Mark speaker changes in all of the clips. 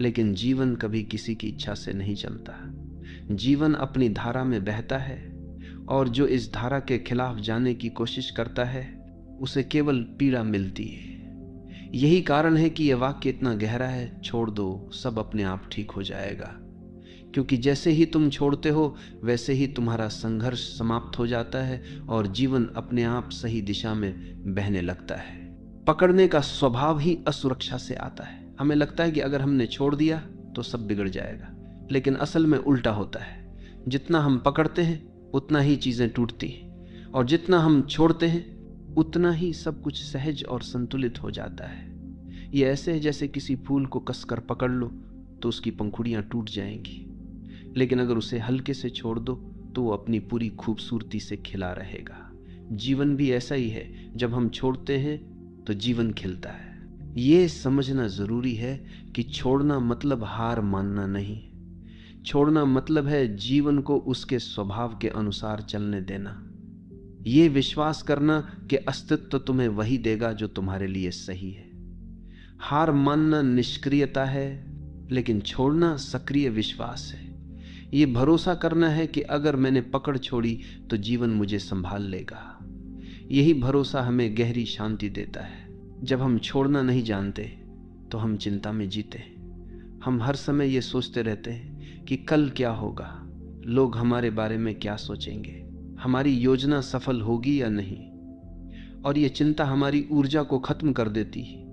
Speaker 1: लेकिन जीवन कभी किसी की इच्छा से नहीं चलता। जीवन अपनी धारा में बहता है और जो इस धारा के खिलाफ जाने की कोशिश करता है उसे केवल पीड़ा मिलती है। यही कारण है कि यह वाक्य इतना गहरा है, छोड़ दो, सब अपने आप ठीक हो जाएगा। क्योंकि जैसे ही तुम छोड़ते हो वैसे ही तुम्हारा संघर्ष समाप्त हो जाता है और जीवन अपने आप सही दिशा में बहने लगता है। पकड़ने का स्वभाव ही असुरक्षा से आता है। हमें लगता है कि अगर हमने छोड़ दिया तो सब बिगड़ जाएगा, लेकिन असल में उल्टा होता है। जितना हम पकड़ते हैं उतना ही चीजें टूटती हैं, और जितना हम छोड़ते हैं उतना ही सब कुछ सहज और संतुलित हो जाता है। ये ऐसे है जैसे किसी फूल को कसकर पकड़ लो तो उसकी पंखुड़ियां टूट जाएंगी, लेकिन अगर उसे हल्के से छोड़ दो तो वो अपनी पूरी खूबसूरती से खिला रहेगा। जीवन भी ऐसा ही है, जब हम छोड़ते हैं तो जीवन खिलता है। ये समझना जरूरी है कि छोड़ना मतलब हार मानना नहीं। छोड़ना मतलब है जीवन को उसके स्वभाव के अनुसार चलने देना। ये विश्वास करना कि अस्तित्व तुम्हें वही देगा जो तुम्हारे लिए सही है। हार मानना निष्क्रियता है, लेकिन छोड़ना सक्रिय विश्वास है। ये भरोसा करना है कि अगर मैंने पकड़ छोड़ी तो जीवन मुझे संभाल लेगा। यही भरोसा हमें गहरी शांति देता है। जब हम छोड़ना नहीं जानते तो हम चिंता में जीते। हम हर समय ये सोचते रहते हैं कि कल क्या होगा, लोग हमारे बारे में क्या सोचेंगे, हमारी योजना सफल होगी या नहीं, और ये चिंता हमारी ऊर्जा को खत्म कर देती है।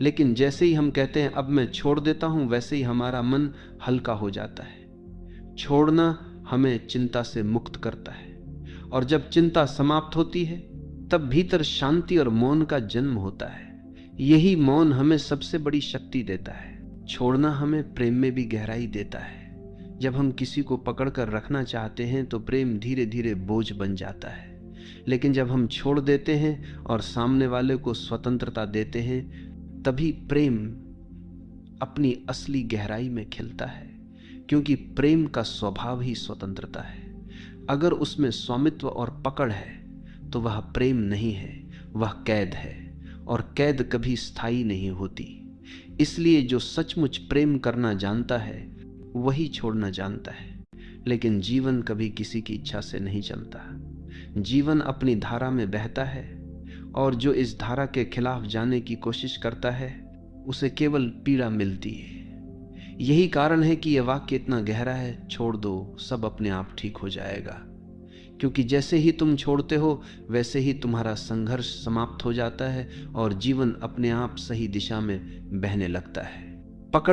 Speaker 1: लेकिन जैसे ही हम कहते हैं अब मैं छोड़ देता हूं, वैसे ही हमारा मन हल्का हो जाता है। छोड़ना हमें चिंता से मुक्त करता है, और जब चिंता समाप्त होती है तब भीतर शांति और मौन का जन्म होता है। यही मौन हमें सबसे बड़ी शक्ति देता है। छोड़ना हमें प्रेम में भी गहराई देता है। जब हम किसी को पकड़कर रखना चाहते हैं तो प्रेम धीरे धीरे बोझ बन जाता है, लेकिन जब हम छोड़ देते हैं और सामने वाले को स्वतंत्रता देते हैं तभी प्रेम अपनी असली गहराई में खिलता है। क्योंकि प्रेम का स्वभाव ही स्वतंत्रता है। अगर उसमें स्वामित्व और पकड़ है तो वह प्रेम नहीं है, वह कैद है, और कैद कभी स्थायी नहीं होती। इसलिए जो सचमुच प्रेम करना जानता है वही छोड़ना जानता है। लेकिन जीवन कभी किसी की इच्छा से नहीं चलता। जीवन अपनी धारा में बहता है और जो इस धारा के खिलाफ जाने की कोशिश करता है उसे केवल पीड़ा मिलती है। यही कारण है कि यह वाक्य इतना गहरा है, छोड़ दो, सब अपने आप ठीक हो जाएगा। क्योंकि जैसे ही तुम छोड़ते हो वैसे ही तुम्हारा संघर्ष समाप्त हो जाता है और जीवन अपने आप सही दिशा में बहने लगता है। पकड़